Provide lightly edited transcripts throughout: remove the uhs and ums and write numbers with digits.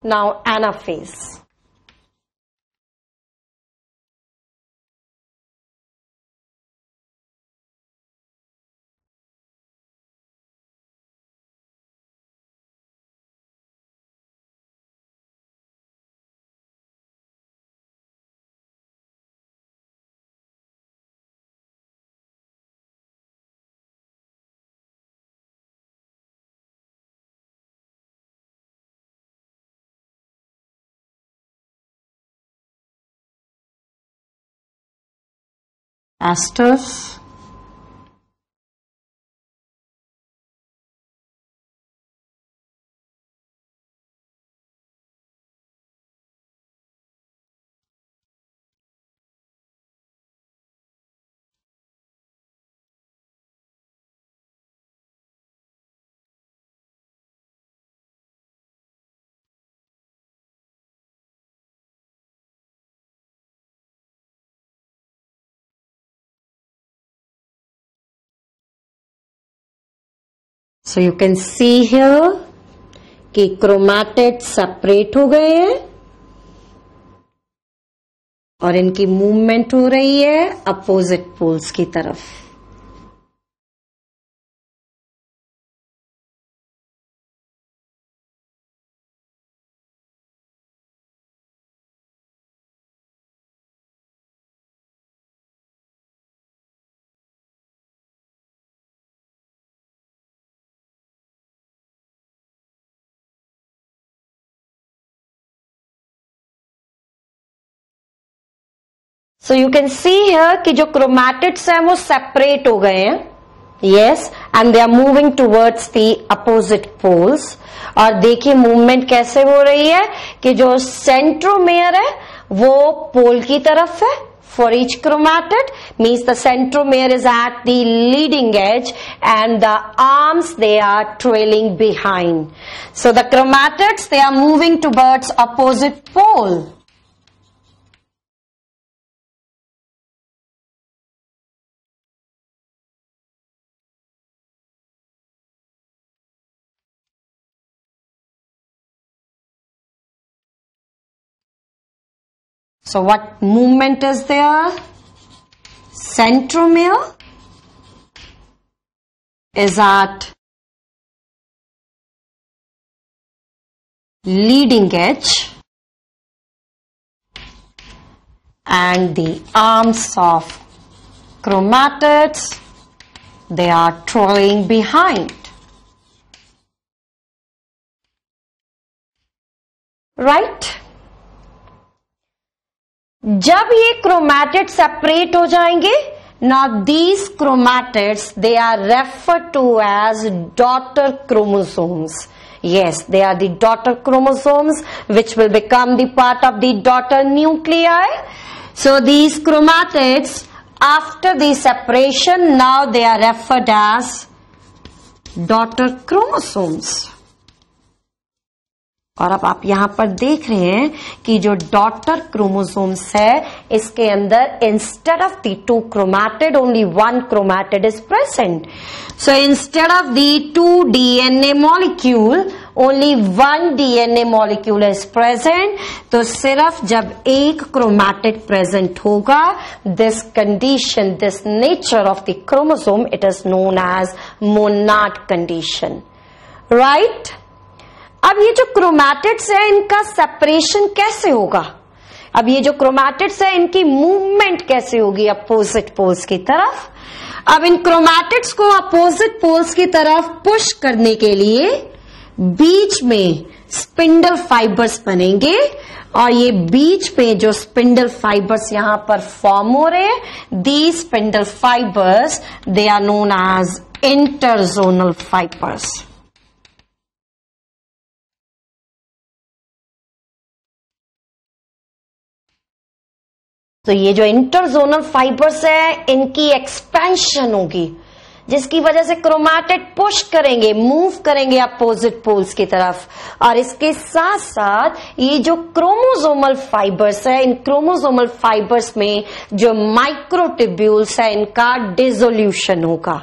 Now anaphase. Asters. So you can see here कि chromatid separate हो गए हैं और इनकी मूवमेंट हो रही है अपोजिट पोल्स की तरफ. So you can see here कि जो क्रोमैटिड्स हैं वो सेपरेट हो गए हैं. Yes, and they are moving towards the opposite poles. और देखिए मूवमेंट कैसे हो रही है कि जो सेंट्रोमेयर है वो पोल की तरफ है. For each chromatid means the centromere is at the leading edge and the arms they are trailing behind. So the chromatids they are moving towards opposite pole. So what movement is there? Centromere is at leading edge and the arms of chromatids they are trailing behind. Right? जब ये chromatid separate हो जाएंगे, now these chromatids they are referred to as daughter chromosomes. Yes, they are the daughter chromosomes which will become the part of the daughter nuclei. So these chromatids after the separation now they are referred as daughter chromosomes. और अब आप यहां पर देख रहे हैं कि जो डॉटर क्रोमोसोम्स है इसके अंदर instead of the two chromatid only one chromatid is present. So instead of the two DNA molecule only one DNA molecule is present. तो सिर्फ जब एक क्रोमैटिड प्रेजेंट होगा this condition this nature of the chromosome it is known as monad condition. Right? अब ये जो chromatids है इनका सेपरेशन कैसे होगा? अब ये जो क्रोमैटिड्स है इनकी मूवमेंट कैसे होगी अपोजिट पोल्स की तरफ? अब इन क्रोमैटिड्स को अपोजिट पोल्स की तरफ पुश करने के लिए बीच में स्पिंडल फाइबर्स बनेंगे और ये बीच में जो स्पिंडल फाइबर्स यहां पर फॉर्म हो रहे हैं the spindle fibres they are known as interzonal fibres. तो ये जो इंटरजोनल फाइबर्स है इनकी एक्सपेंशन होगी जिसकी वजह से क्रोमैटिड पुश करेंगे, मूव करेंगे अपोजिट पोल्स की तरफ। और इसके साथ साथ ये जो क्रोमोसोमल फाइबर्स है, इन क्रोमोसोमल फाइबर्स में जो माइक्रोट्यूब्यूल्स है इनका डिसोल्यूशन होगा।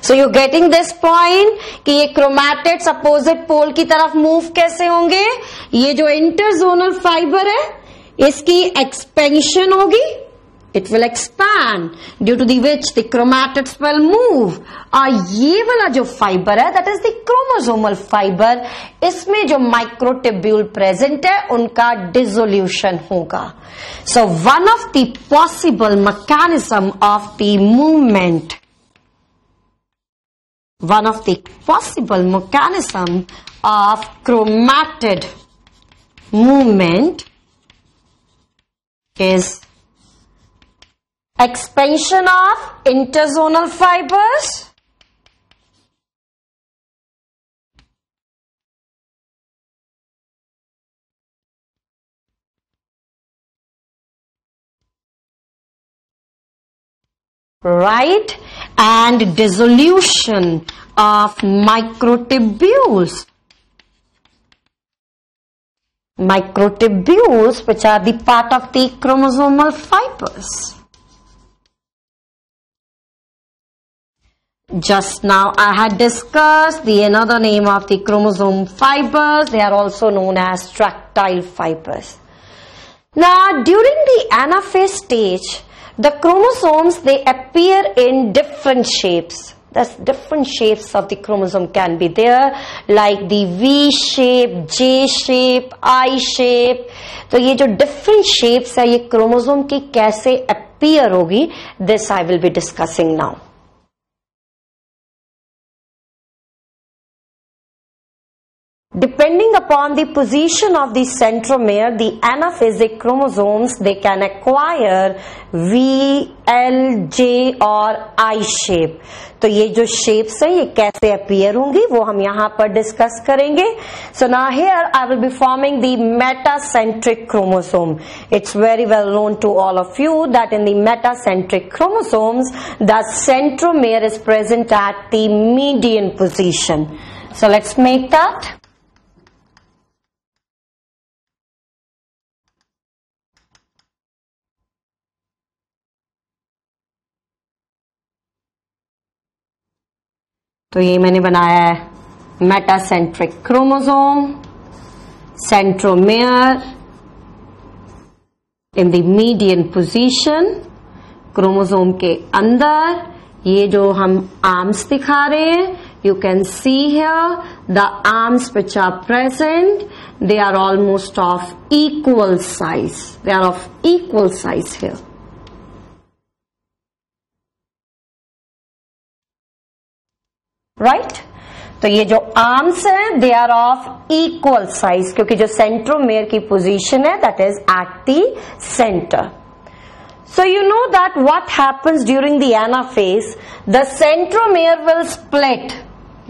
So you getting this point कि ये क्रोमैटिड्स अपोजिट पोल की तरफ मूव कैसे होंगे। ये जो इंटरजोनल फाइबर है इसकी एक्सपेंशन होगी, it will expand due to the which the chromatids will move। और ये वाला जो फाइबर है that is the chromosomal fiber, इसमें जो माइक्रोट्यूब्यूल प्रेजेंट है उनका डिसोल्यूशन होगा। So one of the possible mechanism of the movement, one of the possible mechanism of chromatid movement is expansion of interzonal fibers, right, and dissolution of microtubules. Microtubules which are the part of the chromosomal fibers. Just now I had discussed the another name of the chromosome fibers. They are also known as tractile fibers. Now during the anaphase stage, the chromosomes, they appear in different shapes. Thus different shapes of the chromosome can be there, like the V shape, J shape, I shape. तो ये जो different shapes है ये chromosome की कैसे appear होगी, this I will be discussing now. Depending upon the position of the centromere, the anaphasic chromosomes, they can acquire V, L, J और I shape. तो ये जो shapes हैं ये कैसे appear होंगी वो हम यहाँ पर discuss करेंगे. So now here I will be forming the metacentric chromosome. It's very well known to all of you that in the metacentric chromosomes, the centromere is present at the median position. So let's make that. तो ये मैंने बनाया है metacentric chromosome, centromere in the median position. Chromosome के अंदर ये जो हम आर्म्स दिखा रहे हैं, you can see here the arms which are present, they are almost of equal size, they are of equal size here, right. तो ये जो आर्म्स हैं they are of equal size, क्योंकि जो सेंट्रोमेयर की पोजीशन है that is at the centre. So you know that what happens during the anaphase, the centromere will split.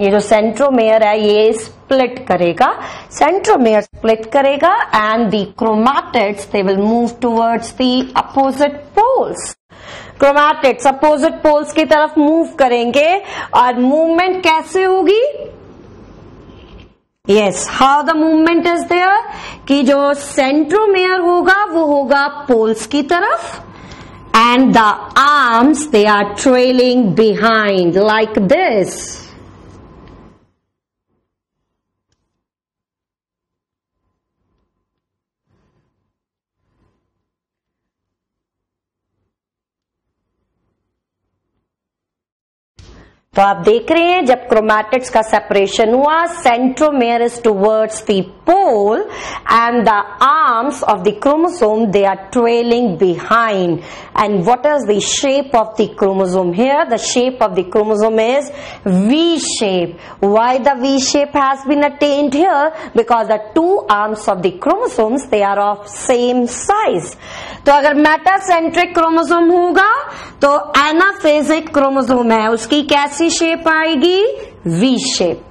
ये जो सेंट्रोमेयर है ये स्प्लिट करेगा, सेंट्रोमेयर स्प्लिट करेगा and the chromatids they will move towards the opposite poles. Chromatids opposite poles की तरफ move करेंगे और मूवमेंट कैसे होगी? Yes, how the movement is there कि जो सेंट्रोमेयर होगा वो होगा पोल्स की तरफ and the arms they are trailing behind like this. तो आप देख रहे हैं जब क्रोमैटिड्स का सेपरेशन हुआ, centromere is towards the pole and the arms of the chromosome they are trailing behind. And what is the shape of the chromosome here? The shape of the chromosome is V shape. Why the V shape has been attained here? Because the two arms of the chromosomes they are of same size. तो अगर metacentric chromosome होगा तो एनाफेजिक chromosome है उसकी कैसी shape आएगी? V shape.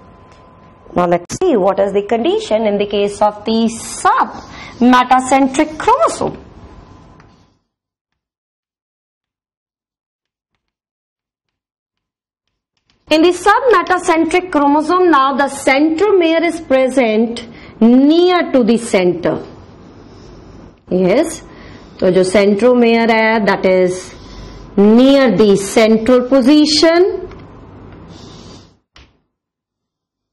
Now let's see what is the condition in the case of the sub metacentric chromosome. In the submetacentric chromosome, now the centromere is present near to the center. Yes, तो जो centromere है that is near the central position.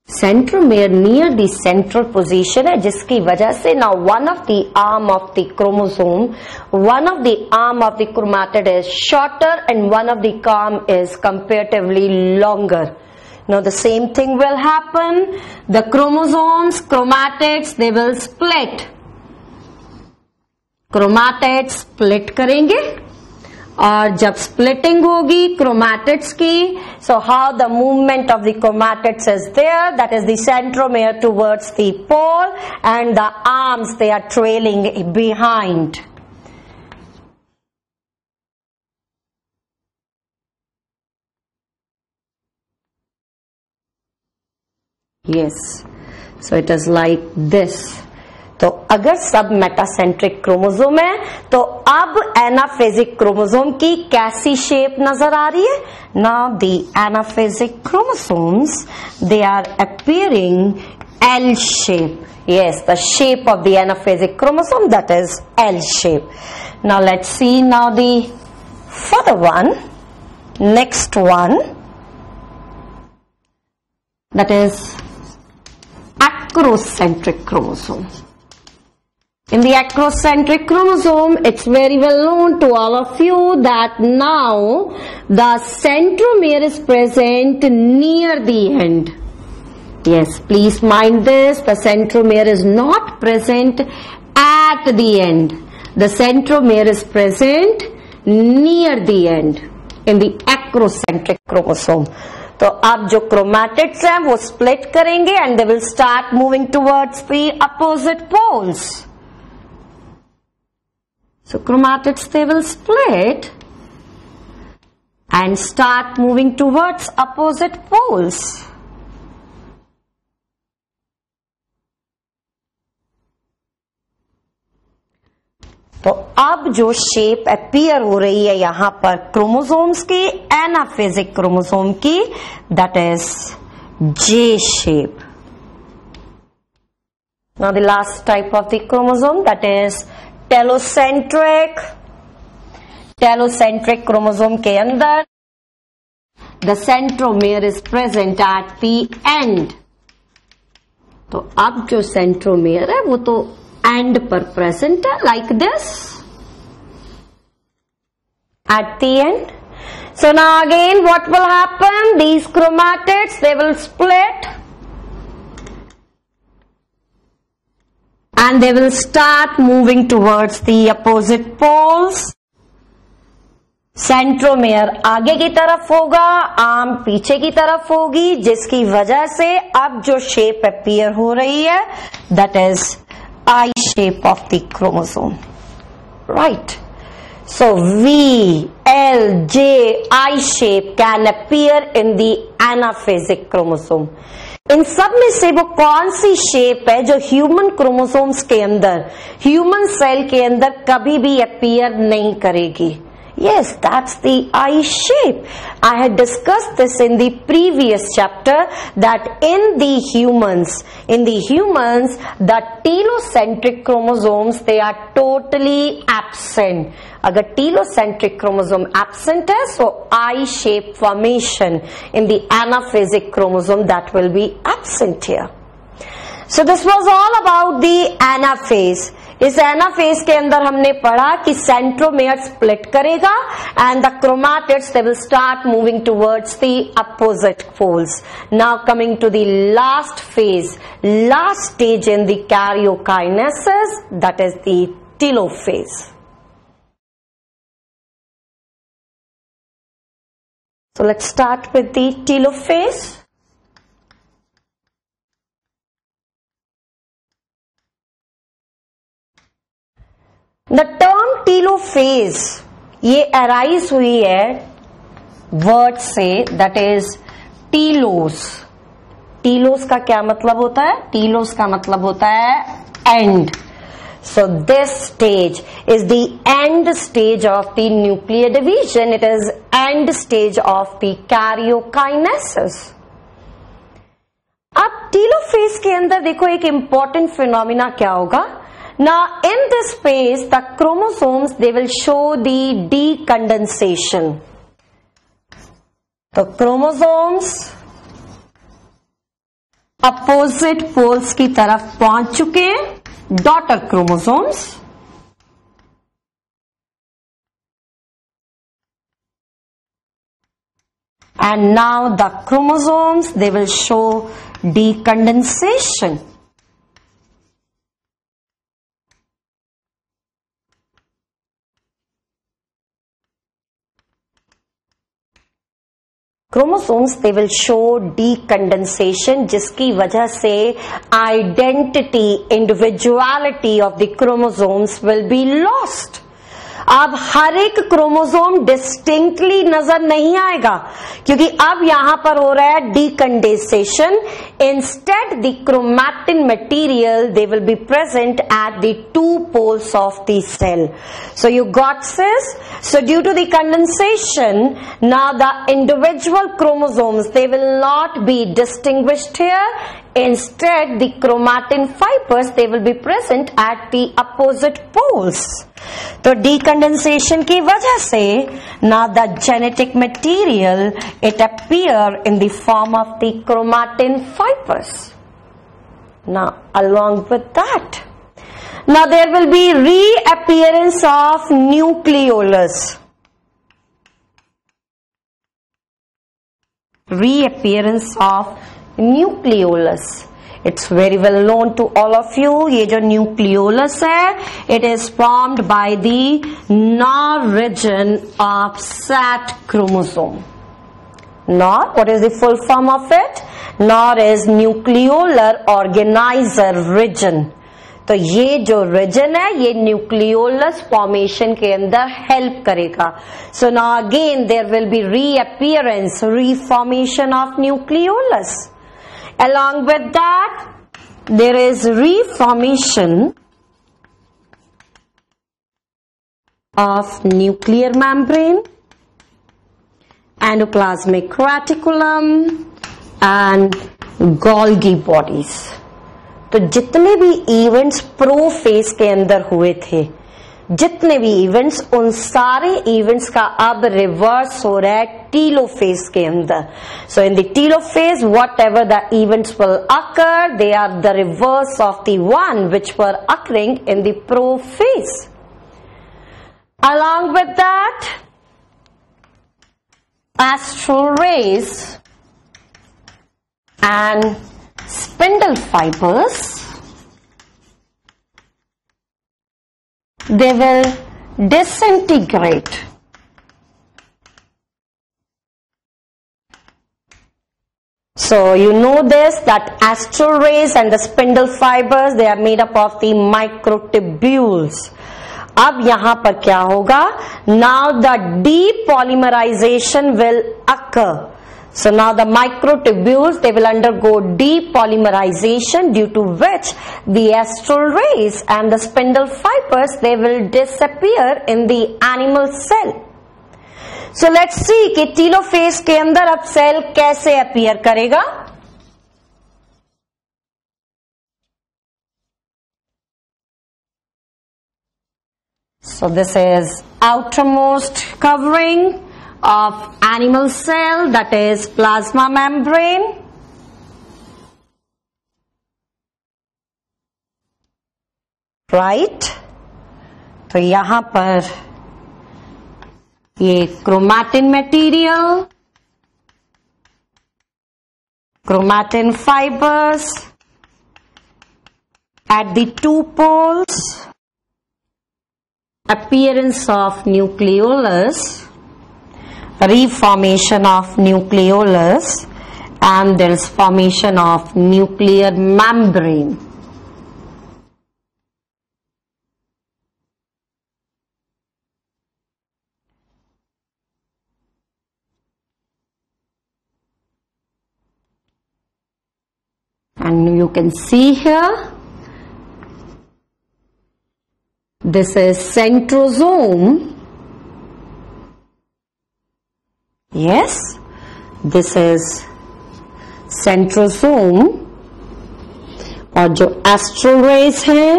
Centromere near the central position है, जिसकी वजह से now one of the arm of the chromosome, one of the arm of the chromatid is shorter and one of the arm is comparatively longer. Now the same thing will happen. The chromosomes, chromatids, they will split. Chromatids split करेंगे और जब splitting होगी chromatids की, so how the movement of the chromatids is there, that is the centromere towards the pole and the arms they are trailing behind. Yes, so it is like this. तो अगर सब metacentric chromosome है तो अब एनाफेजिक chromosome की कैसी shape नजर आ रही है? Now the anaphasic chromosomes they are appearing L shape. Yes, the shape of the anaphasic chromosome, that is L shape. Now let's see now the further one, next one, that is acrocentric chromosome. In the acrocentric chromosome, it's very well known to all of you that now the centromere is present near the end. Yes, please mind this, the centromere is not present at the end. The centromere is present near the end in the acrocentric chromosome. तो अब जो chromatids हैं वो split करेंगे and they will start moving towards the opposite poles. So chromatids, they will split and start moving towards opposite poles. तो अब जो shape appear हो रही है यहां पर क्रोमोसोम्स की, एनाफेजिक क्रोमोसोम की, that is J shape. Now the last type of the chromosome, that is telocentric. Telocentric chromosome के अंदर the centromere is present at the end. तो अब जो centromere है वो तो end पर present है, like this at the end. So now again what will happen? These chromatids, they will split and they will start moving towards the opposite poles. Centromere आगे की तरफ होगा, आर्म पीछे की तरफ होगी, जिसकी वजह से अब जो शेप अपीयर हो रही है that is I shape of the chromosome, right. So V, L, J, I shape can appear in the anaphasic chromosome. इन सब में से वो कौन सी शेप है जो ह्यूमन क्रोमोसोम्स के अंदर, ह्यूमन सेल के अंदर कभी भी अपीयर नहीं करेगी? Yes, that's the I shape. I had discussed this in the previous chapter that in the humans, the telocentric chromosomes, they are totally absent. अगर telocentric chromosome absent है, so I shape formation in the anaphasic chromosome that will be absent here. So this was all about the anaphase. इस anaphase के अंदर हमने पढ़ा कि centromere split करेगा and the chromatids they will start moving towards the opposite poles. Now coming to the last phase, last stage in the karyokinesis, that is the telophase. So let's start with the telophase. The term telophase ये arise हुई है word से, that is telos. telos का क्या मतलब होता है? telos का मतलब होता है end. So this stage is the end stage of the nuclear division. It is end stage of the karyokinesis. अब टेलोफेज के अंदर देखो एक इंपॉर्टेंट फिनोमिना क्या होगा. Now in this phase the chromosomes they will show the decondensation. तो chromosomes opposite poles की तरफ पहुंच चुके हैं, daughter chromosomes. And now the chromosomes they will show decondensation. Chromosomes they will show decondensation, जिसकी वजह से identity, individuality of the chromosomes will be lost. अब हर एक क्रोमोसोम डिस्टिंक्टली नजर नहीं आएगा, क्योंकि अब यहां पर हो रहा है decondensation. Instead the chromatin material they will be present at the two poles of the cell. So you got this. So due to the condensation now the individual chromosomes they will not be distinguished here. Instead, the chromatin fibers they will be present at the opposite poles. तो decondensation की वजह से now the genetic material it appear in the form of the chromatin fibers. Now, along with that, now there will be reappearance of nucleolus. Reappearance of nucleolus. It's very well known to all of you. ये जो nucleolus है, it is formed by the NOR region of SAT chromosome. NOR, what is the full form of it? NOR is nucleolar organizer region. तो ये जो reason है ये nucleolus formation के अंदर हेल्प करेगा. So now again there will be reappearance, reformation of nucleolus. Along with that, there is reformation of nuclear membrane, endoplasmic reticulum and Golgi bodies. तो जितने भी इवेंट्स प्रोफेज के अंदर हुए थे, जितने भी इवेंट्स, उन सारे इवेंट्स का अब रिवर्स हो रहा है टीलोफेज के अंदर. So in the telophase whatever the events will occur, they are the reverse of the one which were occurring in the prophase. Along with that, astral rays and spindle fibers they will disintegrate. So you know this, that astral rays and the spindle fibers they are made up of the microtubules. अब यहां पर क्या होगा? Now the depolymerization will occur. So now the microtubules they will undergo depolymerization, due to which the astral rays and the spindle fibers they will disappear in the animal cell. So let's see कि telophase के अंदर अब cell कैसे appear करेगा. So this is outermost covering of animal cell, that is plasma membrane. Right? तो यहां पर ये chromatin material, chromatin fibers at the two poles, appearance of nucleolus, reformation of nucleolus, and there is formation of nuclear membrane. And you can see here This is centrosome. Yes, this is centrosome. और जो एस्ट्रोरेज हैं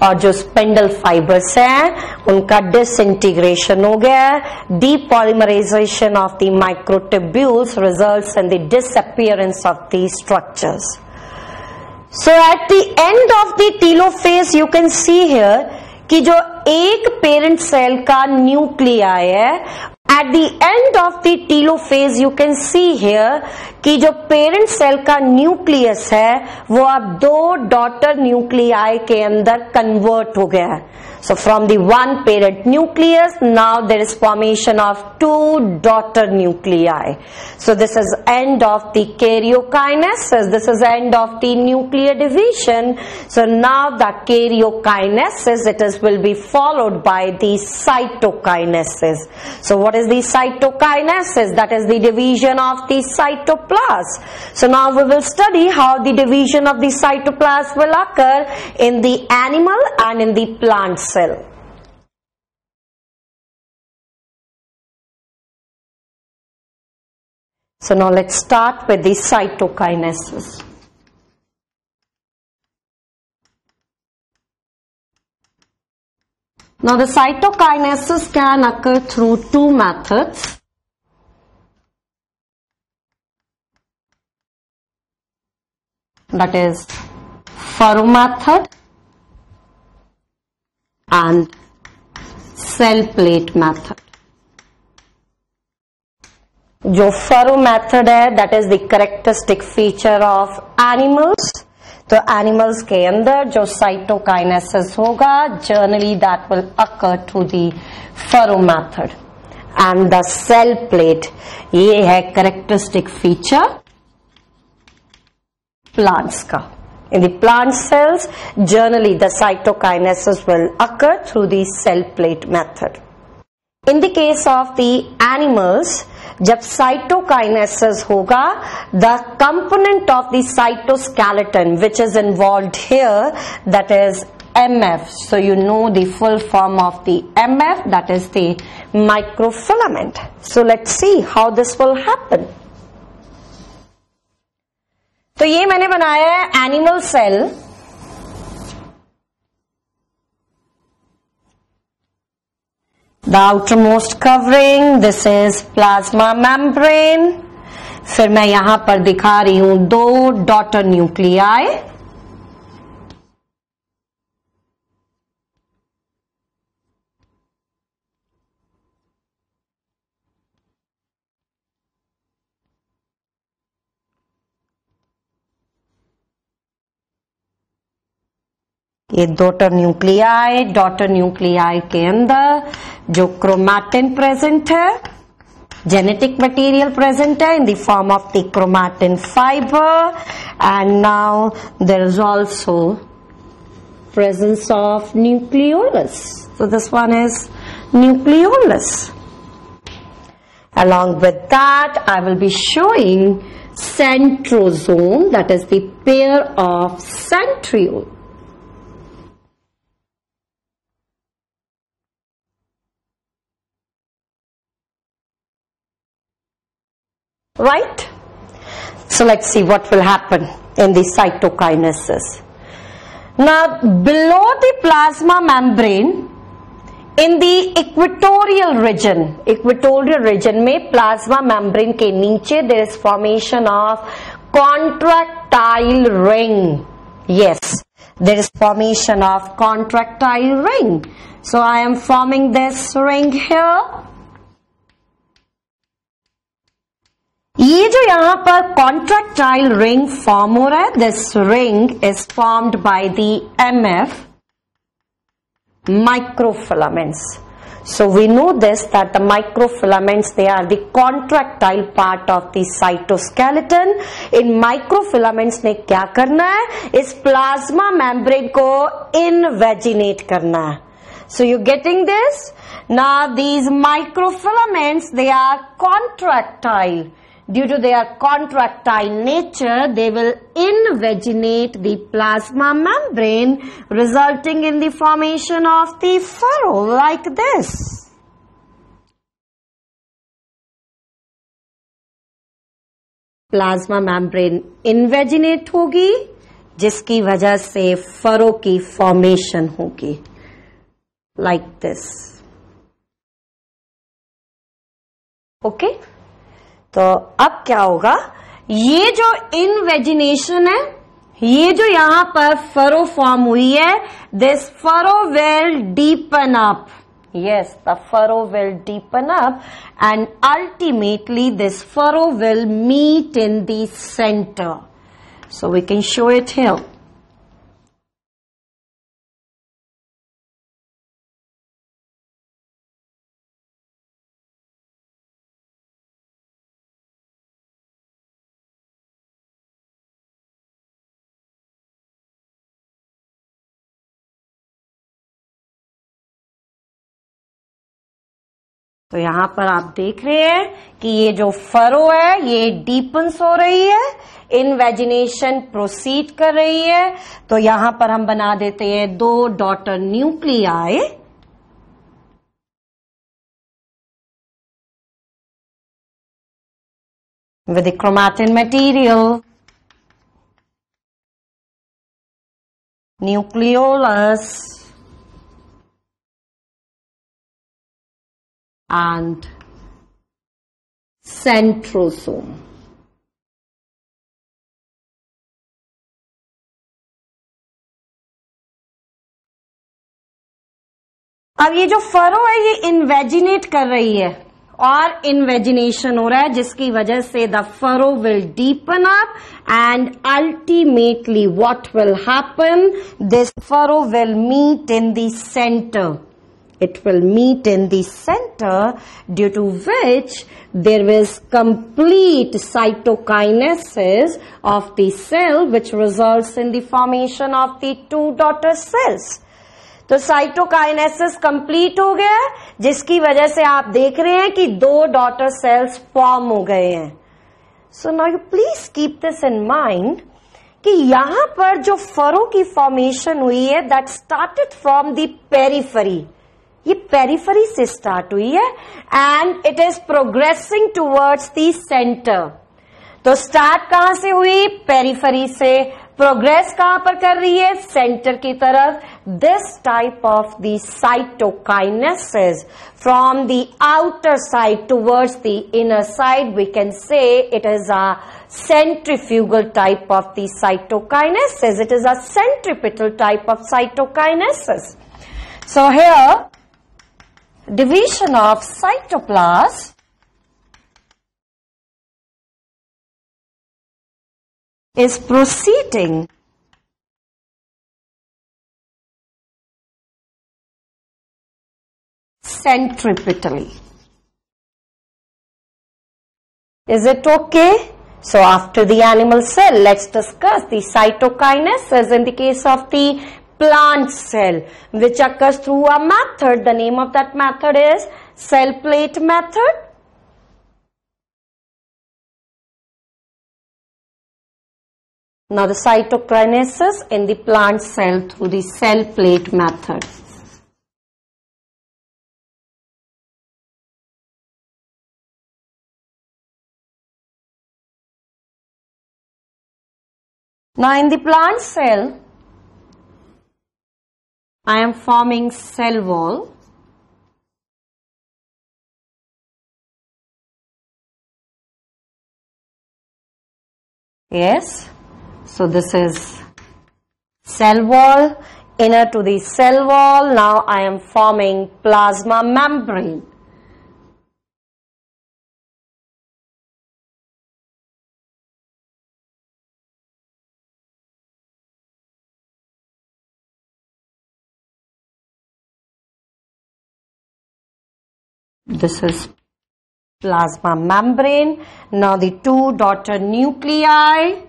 और जो spindle fibres हैं उनका disintegration हो गया. Depolymerisation of the microtubules results in the disappearance of the structures. So at the end of the telophase you can see here कि जो एक पेरेंट सेल का न्यूक्लियाई है, at the end of the telophase you can see here कि जो parent cell का nucleus है वो अब दो डॉटर न्यूक्लियाई के अंदर कन्वर्ट हो गया है. So from the one parent nucleus, now there is formation of two daughter nuclei. So this is end of the karyokinesis. This is end of the nuclear division. So now the karyokinesis, will be followed by the cytokinesis. So what is the cytokinesis? That is the division of the cytoplasm. So now we will study how the division of the cytoplasm will occur in the animal and in the plant cell. So now let's start with the cytokinesis. Now the cytokinesis can occur through two methods. That is furrow method and cell plate method. जो furrow method है that is the characteristic feature of animals. तो animals के अंदर जो cytokinesis होगा generally that will occur through the furrow method. And the cell plate, ये है characteristic feature plants का. In the plant cells, generally the cytokinesis will occur through the cell plate method. In the case of the animals, जब cytokinesis होगा, the component of the cytoskeleton which is involved here, that is MF. So you know the full form of the MF, that is the microfilament. So let's see how this will happen. तो ये मैंने बनाया है animal cell. The outermost covering, this is plasma membrane. फिर मैं यहां पर दिखा रही हूं दो डॉटर न्यूक्लियाई. ये डॉटर न्यूक्लियाई के अंदर जो क्रोमैटिन प्रेजेंट है, जेनेटिक मटेरियल प्रेजेंट है in the form of the chromatin fibre. And now there is also presence of nucleolus. So this one is nucleolus. Along with that, I will be showing centrosome, that is the pair of centriole. Right? So let's see what will happen in the cytokinesis. Now, below the plasma membrane, in the equatorial region में plasma membrane के नीचे there is formation of contractile ring. Yes, there is formation of contractile ring. So I am forming this ring here. ये जो यहां पर contractile ring form हो रहा है, this ring is formed by the MF microfilaments. So we know this, that the microfilaments, they are the contractile part of the cytoskeleton. In microfilaments ने क्या करना है, इस प्लाज्मा मेम्ब्रेन को इनवेजिनेट करना है. So you getting this? Now these microfilaments, they are contractile. due to their contractile nature, they will invaginate the plasma membrane, resulting in the formation of the furrow like this. Plasma membrane invaginate होगी, जिसकी वजह से furrow की formation होगी like this. Okay, तो अब क्या होगा, ये जो इन्वेजिनेशन है, ये जो यहां पर फरो फॉर्म हुई है, this furrow will deepen up. Yes, the furrow will deepen up and ultimately this furrow will meet in the center. So we can show it here. तो यहां पर आप देख रहे हैं कि ये जो फरो है ये डीपन्स हो रही है, इनवेजिनेशन प्रोसीड कर रही है. तो यहां पर हम बना देते हैं 2 daughter nuclei with the chromatin material, nucleolus and centrosome. अब ये जो फरो है ये इन्वेजिनेट कर रही है और इन्वेजिनेशन हो रहा है, जिसकी वजह से the furrow will deepen up and ultimately what will happen, this furrow will meet in the centre. It will meet in the center, due to which there is complete cytokinesis of the cell, which results in the formation of the 2 daughter cells. तो cytokinesis complete हो गया, जिसकी वजह से आप देख रहे हैं कि 2 डॉटर सेल्स फॉर्म हो गए हैं. So now you please keep this in mind कि यहां पर जो फरो की फॉर्मेशन हुई है, that started from the periphery. ये पेरिफेरी से स्टार्ट हुई है and it is progressing towards the centre. तो स्टार्ट कहां से हुई, पेरिफेरी से. प्रोग्रेस कहां पर कर रही है, सेंटर की तरफ. This type of the cytokinesis from the outer side towards the inner side, we can say it is a centrifugal type of the cytokinesis. It is a centripetal type of cytokinesis. So here, division of cytoplasm is proceeding centripetally. Is it okay? So after the animal cell, let's discuss the cytokinesis in the case of the plant cell, which occurs through a method. The name of that method is cell plate method. Now the cytokinesis in the plant cell through the cell plate method. Now in the plant cell, I am forming cell wall. Yes, so this is cell wall. Inner to the cell wall, now I am forming plasma membrane. This is plasma membrane. Now the two daughter nuclei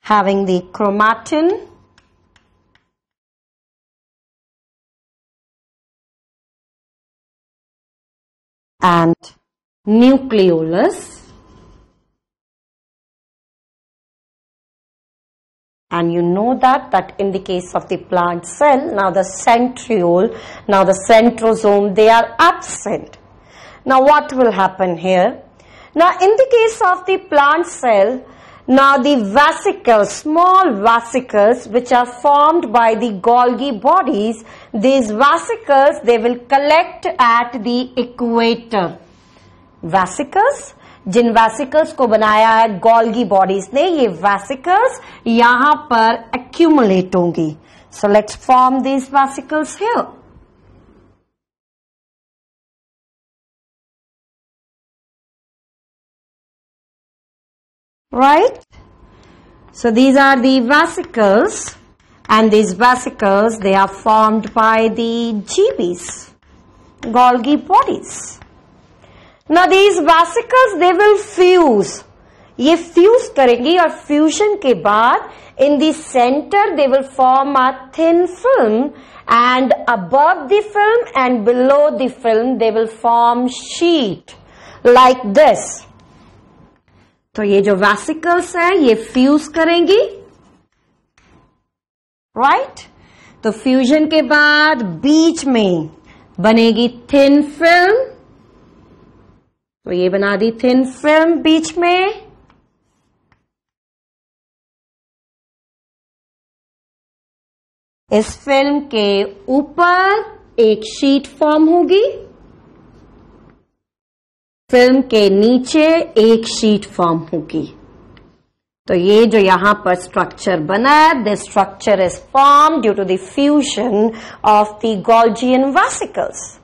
having the chromatin, and nucleolus. And you know that in the case of the plant cell, now the centriole, now the centrosome, they are absent. Now what will happen here? Now in the case of the plant cell, now the vesicles, small vesicles which are formed by the Golgi bodies, these vesicles, they will collect at the equator. Vesicles, जिन vesicles को बनाया है Golgi bodies ने, ये vesicles यहां पर accumulate होंगी. So let's form these vesicles here. Right? So these are the vesicles, and these vesicles, they are formed by the GBs, Golgi bodies. Now these vesicles, they will fuse. ये fuse करेंगी और fusion के बाद in the center they will form a thin film, and above the film and below the film they will form sheet like this. तो ये जो vesicles है ये fuse करेंगी, right? तो fusion के बाद बीच में बनेगी thin film. तो ये बना दी थिन फिल्म बीच में. इस फिल्म के ऊपर एक शीट फॉर्म होगी, फिल्म के नीचे एक शीट फॉर्म होगी. तो ये जो यहां पर स्ट्रक्चर बना है, this structure is form due to the fusion of the Golgian vesicles.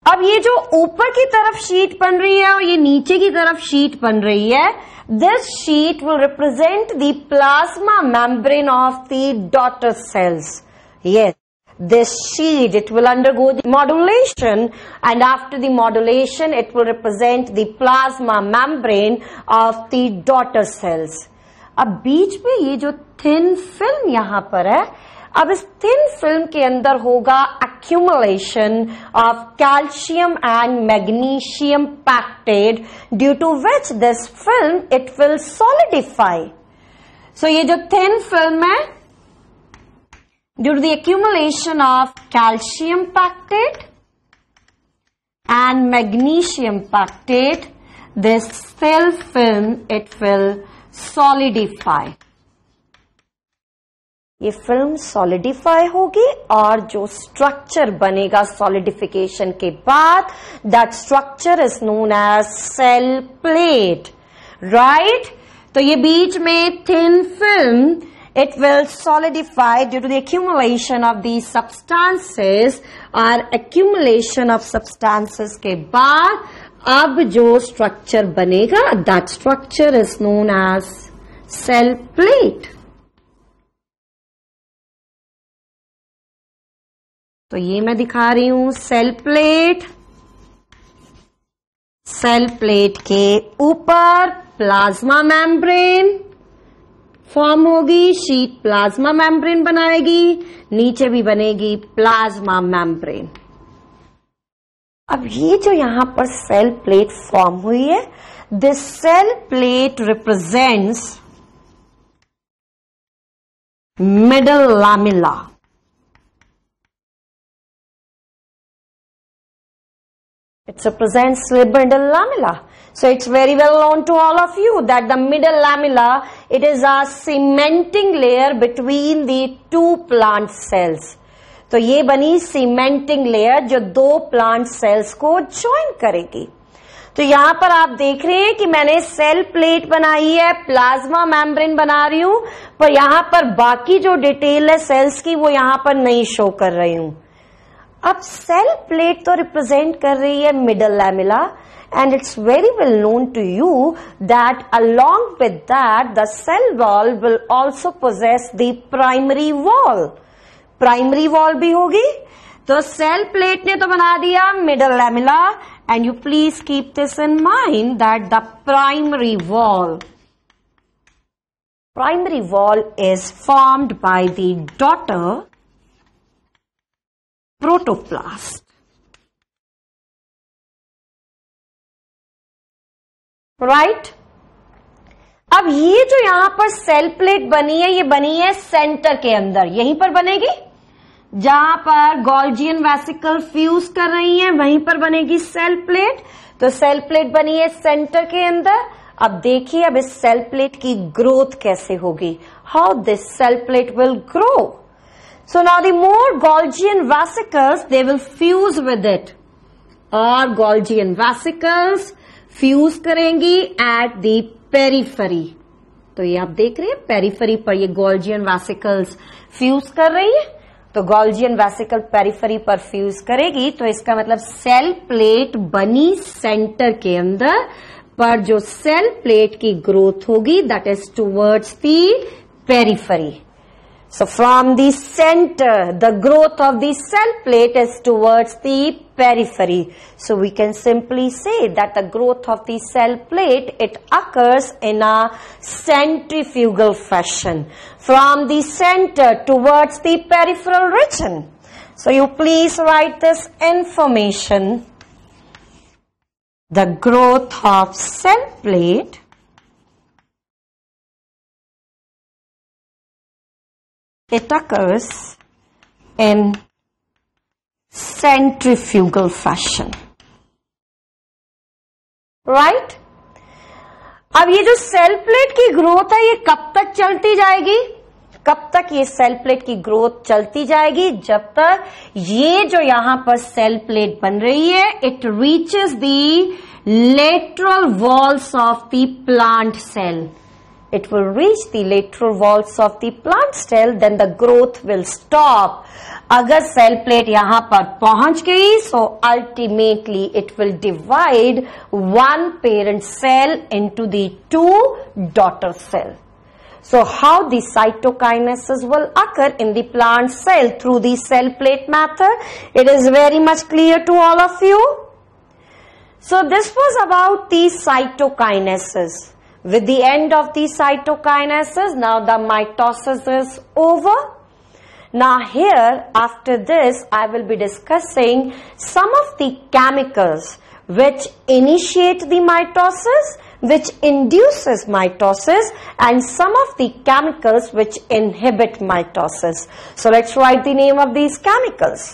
अब ये जो ऊपर की तरफ शीट बन रही है और ये नीचे की तरफ शीट बन रही है, this sheet will represent the plasma membrane of the daughter cells. Yes, this sheet, it will undergo the modulation, and after the modulation it will represent the plasma membrane of the daughter cells. अब बीच में ये जो thin film यहां पर है, अब इस thin film के अंदर होगा accumulation of calcium and magnesium pactate, due to which this film it will solidify. So ये जो thin film है, due to the accumulation of calcium pactate and magnesium pactate, this cell film it will solidify. ये film solidify होगी और जो structure बनेगा solidification के बाद, that structure is known as cell plate. Right? तो ये बीच में thin film it will solidify due to the accumulation of these substances, और accumulation of substances के बाद अब जो structure बनेगा, that structure is known as cell plate. तो ये मैं दिखा रही हूं सेल प्लेट. सेल प्लेट के ऊपर प्लाज्मा मेम्ब्रेन फॉर्म होगी, शीट प्लाज्मा मेम्ब्रेन बनाएगी, नीचे भी बनेगी प्लाज्मा मेम्ब्रेन. अब ये जो यहां पर सेल प्लेट फॉर्म हुई है, this cell plate represents middle lamella. It represents middle lamella. So it's very well known to all of you that the middle lamella, it is a cementing layer between the two plant cells. तो ये बनी cementing layer जो दो plant cells को join करेगी. तो यहां पर आप देख रहे हैं कि मैंने सेल प्लेट बनाई है, प्लाज्मा मेम्ब्रेन बना रही हूं, पर यहां पर बाकी जो डिटेल है सेल्स की वो यहां पर नहीं शो कर रही हूं. अब सेल प्लेट तो रिप्रेजेंट कर रही है middle lamella, and it's very well known to you that along with that the cell wall will also possess the primary wall. Primary wall भी होगी. तो सेल प्लेट ने तो बना दिया middle lamella, and you please keep this in mind that the primary wall is formed by the daughter protoplast. Right. अब ये जो यहां पर सेल प्लेट बनी है, ये बनी है सेंटर के अंदर, यहीं पर बनेगी जहां पर गोल्जियन वेसिकल फ्यूज कर रही है, वहीं पर बनेगी सेल प्लेट। तो सेल प्लेट बनी है सेंटर के अंदर। अब देखिए अब इस सेल प्लेट की ग्रोथ कैसे होगी, how this cell plate will grow. So now the more Golgian vesicles they will fuse with it, और गोल्जियन वेसिकल्स फ्यूज करेंगी एट द पेरिफेरी। तो ये आप देख रहे हैं पेरिफेरी पर ये गोल्जियन वेसिकल्स फ्यूज कर रही है। तो गोल्जियन वेसिकल पेरिफेरी पर फ्यूज करेगी, तो इसका मतलब सेल प्लेट बनी सेंटर के अंदर, पर जो सेल प्लेट की ग्रोथ होगी that is towards the periphery. So from the center, the growth of the cell plate is towards the periphery. So we can simply say that the growth of the cell plate, it occurs in a centrifugal fashion from the center towards the peripheral region. So you please write this information. The growth of cell plate it occurs in centrifugal fashion, right? अब ये जो cell plate की growth है ये कब तक चलती जाएगी, कब तक ये सेल प्लेट की ग्रोथ चलती जाएगी? जब तक ये जो यहां पर सेल प्लेट बन रही है it reaches the lateral walls of the plant cell. It will reach the lateral walls of the plant cell, then the growth will stop. अगर सेल प्लेट यहां पर पहुंच गई, so ultimately it will divide one parent cell into the two daughter cell. So how the cytokinesis will occur in the plant cell through the cell plate method? It is very much clear to all of you. So this was about the cytokinesis. With the end of the cytokinesis, now the mitosis is over. Now here, after this, I will be discussing some of the chemicals which initiate the mitosis, which induces mitosis, and some of the chemicals which inhibit mitosis. So let's write the name of these chemicals.